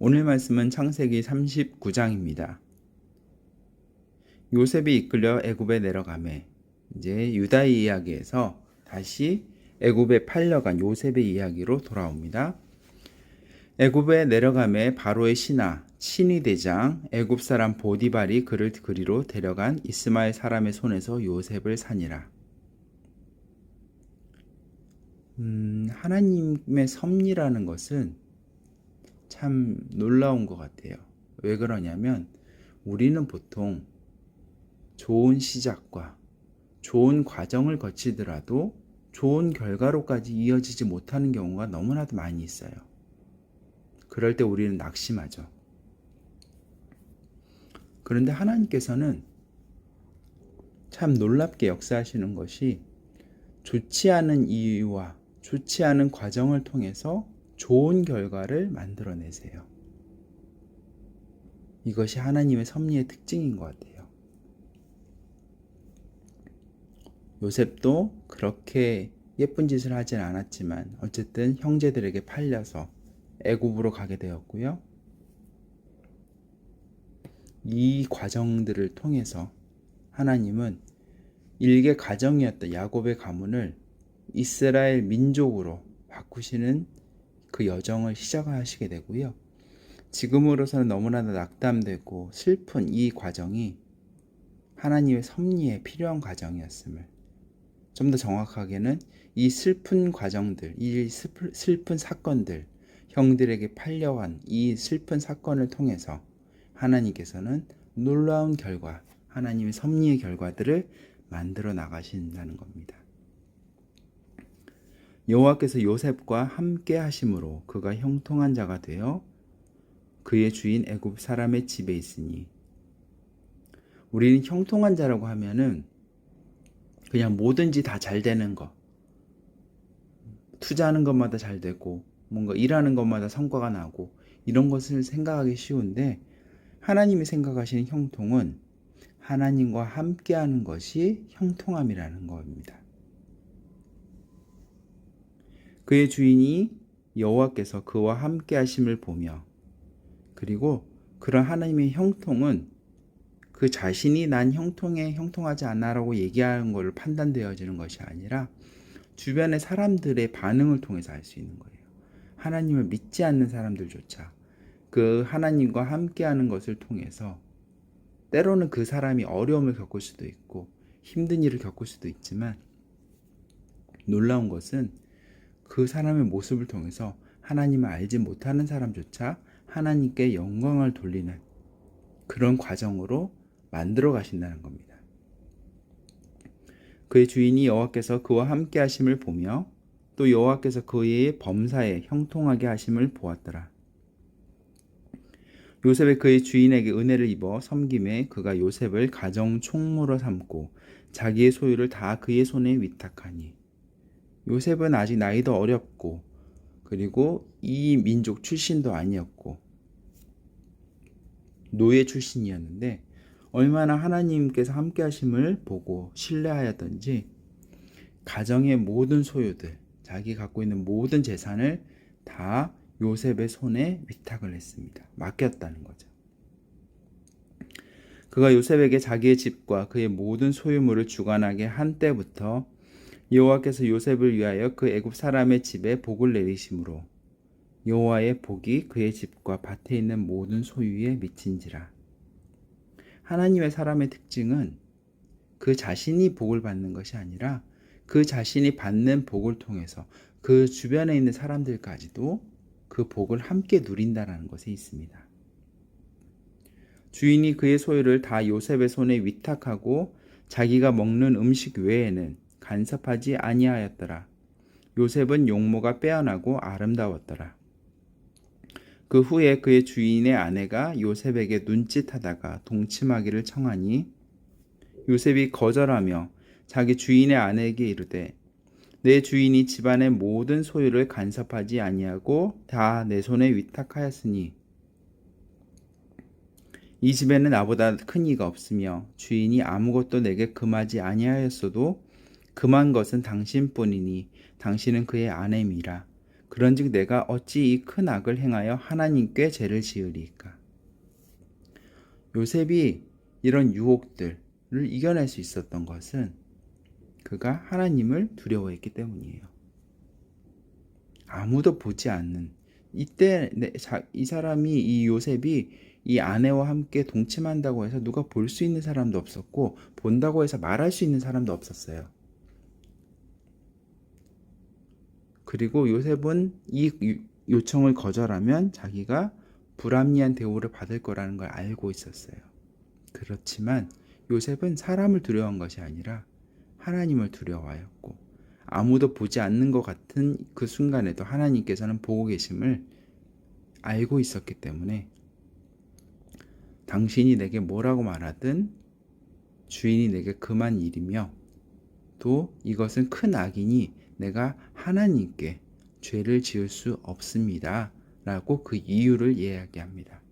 오늘 말씀은 창세기 39장입니다. 요셉이 이끌려 애굽에 내려가매 이제 유다의 이야기에서 다시 애굽에 팔려간 요셉의 이야기로 돌아옵니다. 애굽에 내려가매 바로의 신하 친위 대장 애굽 사람 보디발이 그를 그리로 데려간 이스마엘 사람의 손에서 요셉을 사니라. 하나님의 섭리라는 것은 참 놀라운 것 같아요. 왜 그러냐면 우리는 보통 좋은 시작과 좋은 과정을 거치더라도 좋은 결과로까지 이어지지 못하는 경우가 너무나도 많이 있어요. 그럴 때 우리는 낙심하죠. 그런데 하나님께서는 참 놀랍게 역사하시는 것이 좋지 않은 이유와 좋지 않은 과정을 통해서 좋은 결과를 만들어내세요. 이것이 하나님의 섭리의 특징인 것 같아요. 요셉도 그렇게 예쁜 짓을 하진 않았지만 어쨌든 형제들에게 팔려서 애굽으로 가게 되었고요. 이 과정들을 통해서 하나님은 일개 가정이었던 야곱의 가문을 이스라엘 민족으로 바꾸시는 그 여정을 시작하시게 되고요. 지금으로서는 너무나도 낙담되고 슬픈 이 과정이 하나님의 섭리에 필요한 과정이었음을, 좀 더 정확하게는 이 슬픈 과정들, 이 슬픈 사건들, 형들에게 팔려간 이 슬픈 사건을 통해서 하나님께서는 놀라운 결과, 하나님의 섭리의 결과들을 만들어 나가신다는 겁니다. 여호와께서 요셉과 함께 하심으로 그가 형통한 자가 되어 그의 주인 애굽 사람의 집에 있으니, 우리는 형통한 자라고 하면은 그냥 뭐든지 다 잘 되는 거, 투자하는 것마다 잘 되고 뭔가 일하는 것마다 성과가 나고 이런 것을 생각하기 쉬운데, 하나님이 생각하시는 형통은 하나님과 함께하는 것이 형통함이라는 겁니다. 그의 주인이 여호와께서 그와 함께 하심을 보며, 그리고 그런 하나님의 형통은 그 자신이 난 형통하지 않아라고 얘기하는 것을 판단되어지는 것이 아니라 주변의 사람들의 반응을 통해서 알 수 있는 거예요. 하나님을 믿지 않는 사람들조차 그 하나님과 함께하는 것을 통해서 때로는 그 사람이 어려움을 겪을 수도 있고 힘든 일을 겪을 수도 있지만, 놀라운 것은 그 사람의 모습을 통해서 하나님을 알지 못하는 사람조차 하나님께 영광을 돌리는 그런 과정으로 만들어 가신다는 겁니다. 그의 주인이 여호와께서 그와 함께 하심을 보며 또 여호와께서 그의 범사에 형통하게 하심을 보았더라. 요셉이 그의 주인에게 은혜를 입어 섬김에 그가 요셉을 가정 총무로 삼고 자기의 소유를 다 그의 손에 위탁하니, 요셉은 아직 나이도 어렸고 그리고 이 민족 출신도 아니었고 노예 출신이었는데 얼마나 하나님께서 함께 하심을 보고 신뢰하였던지 가정의 모든 소유들, 자기 갖고 있는 모든 재산을 다 요셉의 손에 위탁을 했습니다. 맡겼다는 거죠. 그가 요셉에게 자기의 집과 그의 모든 소유물을 주관하게 한 때부터 여호와께서 요셉을 위하여 그 애굽 사람의 집에 복을 내리심으로 여호와의 복이 그의 집과 밭에 있는 모든 소유에 미친지라. 하나님의 사람의 특징은 그 자신이 복을 받는 것이 아니라 그 자신이 받는 복을 통해서 그 주변에 있는 사람들까지도 그 복을 함께 누린다는 것에 있습니다. 주인이 그의 소유를 다 요셉의 손에 위탁하고 자기가 먹는 음식 외에는 간섭하지 아니하였더라. 요셉은 용모가 빼어나고 아름다웠더라. 그 후에 그의 주인의 아내가 요셉에게 눈짓하다가 동침하기를 청하니, 요셉이 거절하며 자기 주인의 아내에게 이르되, 내 주인이 집안의 모든 소유를 간섭하지 아니하고 다 내 손에 위탁하였으니 이 집에는 나보다 큰 이가 없으며 주인이 아무것도 내게 금하지 아니하였어도 금한 것은 당신뿐이니 당신은 그의 아내미라. 그런즉 내가 어찌 이 큰 악을 행하여 하나님께 죄를 지으리이까. 요셉이 이런 유혹들을 이겨낼 수 있었던 것은 그가 하나님을 두려워했기 때문이에요. 아무도 보지 않는 이때 이 사람이 이 요셉이 이 아내와 함께 동침한다고 해서 누가 볼 수 있는 사람도 없었고 본다고 해서 말할 수 있는 사람도 없었어요. 그리고 요셉은 이 요청을 거절하면 자기가 불합리한 대우를 받을 거라는 걸 알고 있었어요. 그렇지만 요셉은 사람을 두려워한 것이 아니라 하나님을 두려워하였고 아무도 보지 않는 것 같은 그 순간에도 하나님께서는 보고 계심을 알고 있었기 때문에 당신이 내게 뭐라고 말하든 주인이 내게 금한 일이며 또 이것은 큰 악이니 내가 하나님께 죄를 지을 수 없습니다. 라고 그 이유를 이야기합니다.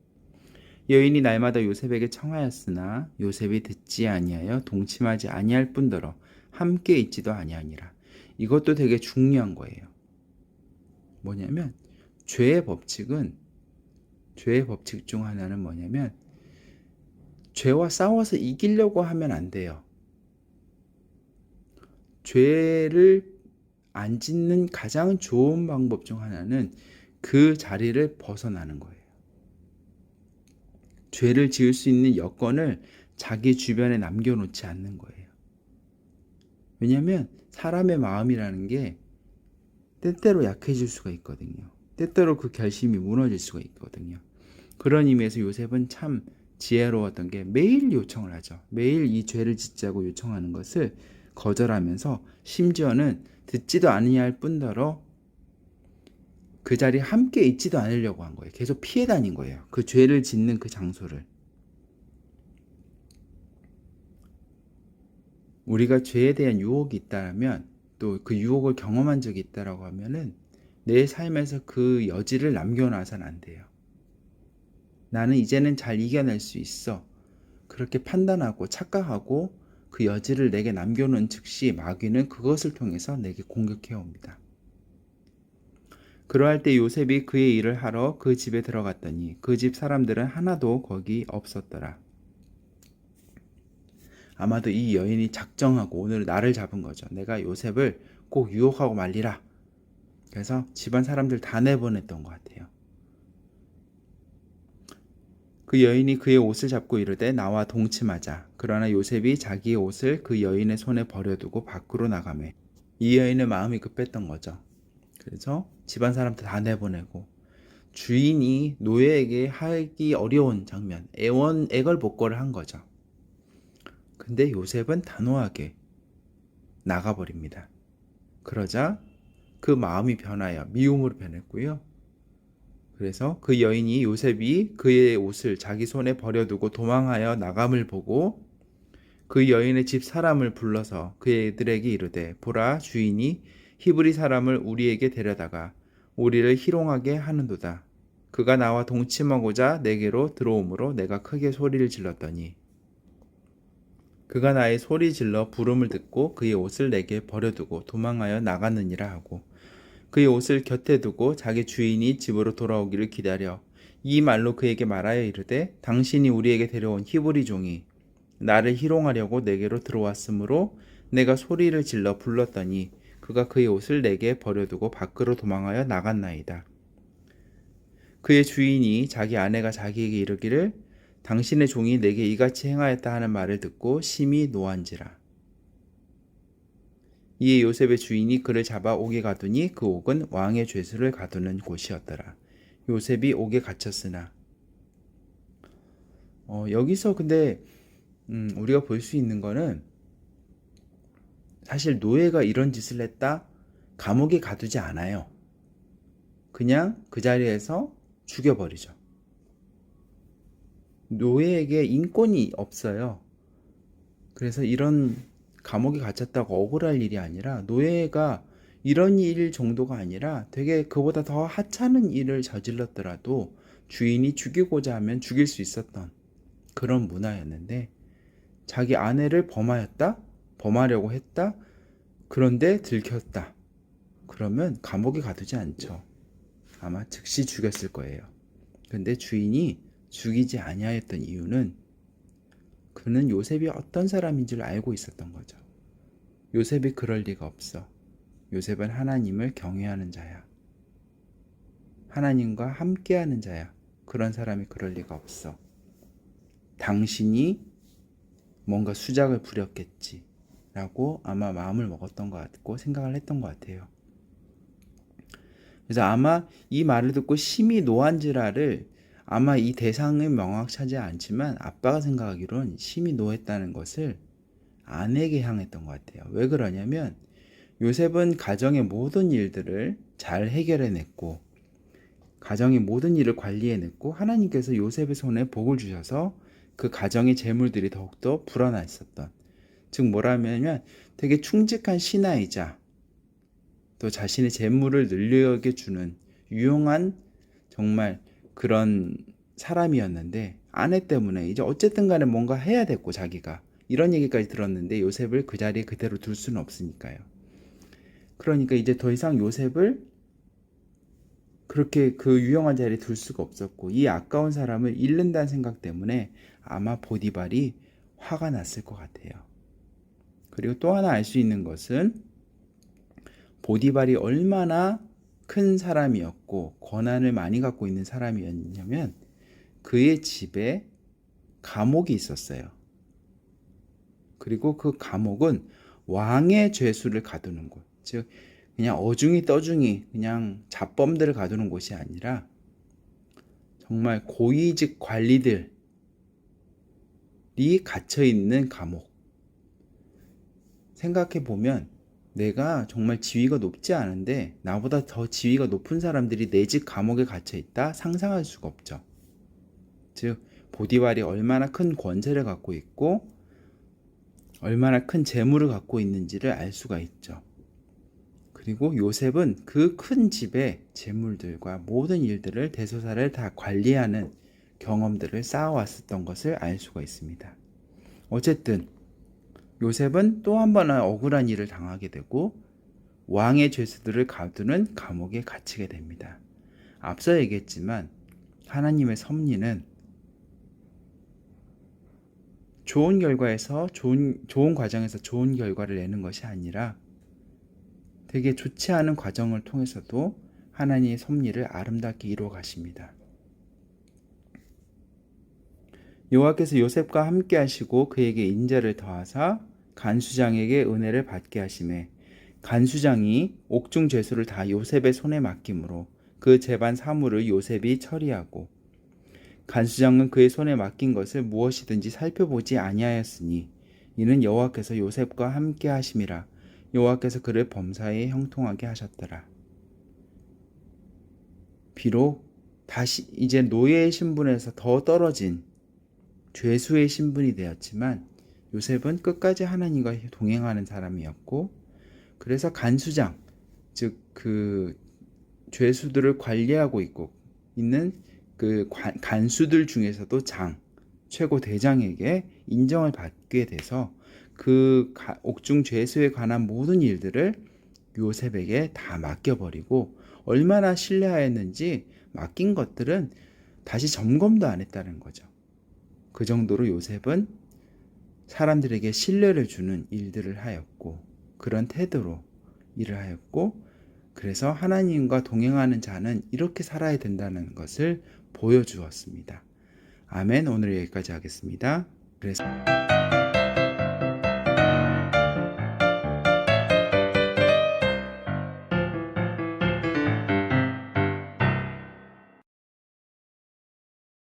여인이 날마다 요셉에게 청하였으나 요셉이 듣지 아니하여 동침하지 아니할 뿐더러 함께 있지도 아니하니라. 이것도 되게 중요한 거예요. 뭐냐면 죄의 법칙 중 하나는 뭐냐면 죄와 싸워서 이기려고 하면 안 돼요. 죄를 안 짓는 가장 좋은 방법 중 하나는 그 자리를 벗어나는 거예요. 죄를 지을 수 있는 여건을 자기 주변에 남겨놓지 않는 거예요. 왜냐하면 사람의 마음이라는 게 때때로 약해질 수가 있거든요. 때때로 그 결심이 무너질 수가 있거든요. 그런 의미에서 요셉은 참 지혜로웠던 게 매일 요청을 하죠. 매일 이 죄를 짓자고 요청하는 것을 거절하면서 심지어는 듣지도 않으냐 할 뿐더러 그 자리에 함께 있지도 않으려고 한 거예요. 계속 피해 다닌 거예요. 그 죄를 짓는 그 장소를. 우리가 죄에 대한 유혹이 있다면 또 그 유혹을 경험한 적이 있다라고 하면은 내 삶에서 그 여지를 남겨놔서는 안 돼요. 나는 이제는 잘 이겨낼 수 있어. 그렇게 판단하고 착각하고 그 여지를 내게 남겨놓은 즉시 마귀는 그것을 통해서 내게 공격해 옵니다. 그러할 때 요셉이 그의 일을 하러 그 집에 들어갔더니 그 집 사람들은 하나도 거기 없었더라. 아마도 이 여인이 작정하고 오늘 나를 잡은 거죠. 내가 요셉을 꼭 유혹하고 말리라. 그래서 집안 사람들 다 내보냈던 것 같아요. 그 여인이 그의 옷을 잡고 이르되 나와 동침하자. 그러나 요셉이 자기의 옷을 그 여인의 손에 버려두고 밖으로 나가매. 이 여인의 마음이 급했던 거죠. 그래서 집안 사람들 다 내보내고 주인이 노예에게 하기 어려운 장면, 애걸복걸을 한 거죠. 근데 요셉은 단호하게 나가버립니다. 그러자 그 마음이 변하여 미움으로 변했고요. 그래서 그 여인이 요셉이 그의 옷을 자기 손에 버려두고 도망하여 나감을 보고 그 여인의 집 사람을 불러서 그들에게 이르되 보라 주인이 히브리 사람을 우리에게 데려다가 우리를 희롱하게 하는도다. 그가 나와 동침하고자 내게로 들어오므로 내가 크게 소리를 질렀더니 그가 나의 소리 질러 부름을 듣고 그의 옷을 내게 버려두고 도망하여 나갔느니라 하고 그의 옷을 곁에 두고 자기 주인이 집으로 돌아오기를 기다려 이 말로 그에게 말하여 이르되 당신이 우리에게 데려온 히브리 종이 나를 희롱하려고 내게로 들어왔으므로 내가 소리를 질러 불렀더니 그가 그의 옷을 내게 버려두고 밖으로 도망하여 나갔나이다. 그의 주인이 자기 아내가 자기에게 이르기를 당신의 종이 내게 이같이 행하였다 하는 말을 듣고 심히 노한지라. 이에 요셉의 주인이 그를 잡아 옥에 가두니 그 옥은 왕의 죄수를 가두는 곳이었더라. 요셉이 옥에 갇혔으나 여기서 근데 우리가 볼 수 있는 거는 사실 노예가 이런 짓을 했다 감옥에 가두지 않아요. 그냥 그 자리에서 죽여버리죠. 노예에게 인권이 없어요. 그래서 이런 감옥에 갇혔다고 억울할 일이 아니라 노예가 이런 일 정도가 아니라 되게 그보다 더 하찮은 일을 저질렀더라도 주인이 죽이고자 하면 죽일 수 있었던 그런 문화였는데 자기 아내를 범하려고 했다? 그런데 들켰다. 그러면 감옥에 가두지 않죠. 아마 즉시 죽였을 거예요. 근데 주인이 죽이지 아니하였던 이유는 그는 요셉이 어떤 사람인 줄 알고 있었던 거죠. 요셉이 그럴 리가 없어. 요셉은 하나님을 경외하는 자야. 하나님과 함께하는 자야. 그런 사람이 그럴 리가 없어. 당신이 뭔가 수작을 부렸겠지 라고 아마 마음을 먹었던 것 같고 생각을 했던 것 같아요. 그래서 아마 이 말을 듣고 심히 노한지라를 아마 이 대상은 명확하지 않지만 아빠가 생각하기로는 심히 노했다는 것을 아내에게 향했던 것 같아요. 왜 그러냐면 요셉은 가정의 모든 일들을 잘 해결해냈고 가정의 모든 일을 관리해냈고 하나님께서 요셉의 손에 복을 주셔서 그 가정의 재물들이 더욱더 불어나 있었던, 즉 뭐라면 되게 충직한 신하이자 또 자신의 재물을 늘려게 주는 유용한 정말 그런 사람이었는데 아내 때문에 이제 어쨌든 간에 뭔가 해야 됐고 자기가 이런 얘기까지 들었는데 요셉을 그 자리에 그대로 둘 수는 없으니까요. 그러니까 이제 더 이상 요셉을 그렇게 그 유용한 자리에 둘 수가 없었고 이 아까운 사람을 잃는다는 생각 때문에 아마 보디발이 화가 났을 것 같아요. 그리고 또 하나 알 수 있는 것은 보디발이 얼마나 큰 사람이었고 권한을 많이 갖고 있는 사람이었냐면 그의 집에 감옥이 있었어요. 그리고 그 감옥은 왕의 죄수를 가두는 곳, 즉 그냥 어중이 떠중이 그냥 잡범들을 가두는 곳이 아니라 정말 고위직 관리들이 갇혀 있는 감옥. 생각해 보면 내가 정말 지위가 높지 않은데 나보다 더 지위가 높은 사람들이 내 집 감옥에 갇혀 있다? 상상할 수가 없죠. 즉 보디발이 얼마나 큰 권세를 갖고 있고 얼마나 큰 재물을 갖고 있는지를 알 수가 있죠. 그리고 요셉은 그 큰 집의 재물들과 모든 일들을 대소사를 다 관리하는 경험들을 쌓아왔었던 것을 알 수가 있습니다. 어쨌든 요셉은 또 한 번은 억울한 일을 당하게 되고 왕의 죄수들을 가두는 감옥에 갇히게 됩니다. 앞서 얘기했지만 하나님의 섭리는 좋은 결과에서 좋은 과정에서 좋은 결과를 내는 것이 아니라 되게 좋지 않은 과정을 통해서도 하나님의 섭리를 아름답게 이루어 가십니다. 여호와께서 요셉과 함께 하시고 그에게 인자를 더하사 간수장에게 은혜를 받게 하시매 간수장이 옥중 죄수를 다 요셉의 손에 맡김으로 그 재반 사물을 요셉이 처리하고 간수장은 그의 손에 맡긴 것을 무엇이든지 살펴보지 아니하였으니 이는 여호와께서 요셉과 함께 하심이라. 여호와께서 그를 범사에 형통하게 하셨더라. 비록 다시 이제 노예의 신분에서 더 떨어진 죄수의 신분이 되었지만 요셉은 끝까지 하나님과 동행하는 사람이었고 그래서 간수장, 즉 그 죄수들을 관리하고 있는 그 간수들 중에서도 최고 대장에게 인정을 받게 돼서 그 옥중 죄수에 관한 모든 일들을 요셉에게 다 맡겨버리고 얼마나 신뢰하였는지 맡긴 것들은 다시 점검도 안 했다는 거죠. 그 정도로 요셉은 사람들에게 신뢰를 주는 일들을 하였고 그런 태도로 일을 하였고 그래서 하나님과 동행하는 자는 이렇게 살아야 된다는 것을 보여주었습니다. 아멘. 오늘 여기까지 하겠습니다. 그래서